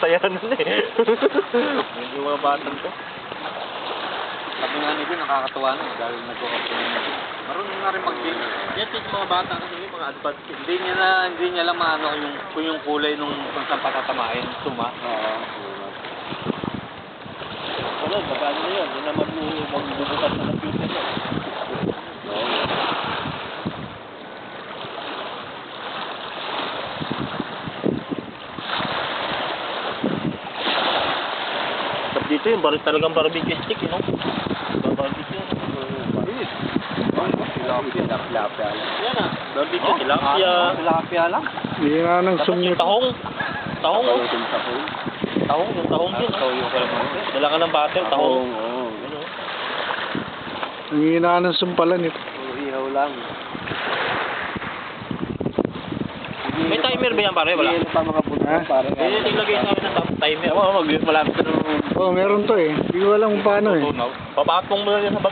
saya nun eh. Medyo mga batang to. Sabi nga nito, nakakatuwa na dahil nagkakapunan na. Marunong na rin mag-game. Yan yung mga bata kasi yung mga advanced. Hindi niya lang maano kung yung kulay nung kung saan patatamain, suma. Oo. Wala, magkano na yun. Yun naman magbubukas na ng future na. Oo. Dito yung talagang barbecue stick, you know? Barbecue. Tilapia lang. Yan ah. Barbecue, tilapia. Tilapia lang. Hindi nga nang Tapos yung tahong. Tahong, oh. Tahong, yung tahong yun. Dala ka ng butter, tahong. Oo. Ang hina ng sumpalan ito. Ihaw lang. May timer ba yan, pare? Wala. Hindi pa mga buto, pare. Pwede naglagay sa akin ng timer. Oo, malapit na. Oh, meron to eh. Hindi ko alam kung paano eh. Papatong mo na yan sa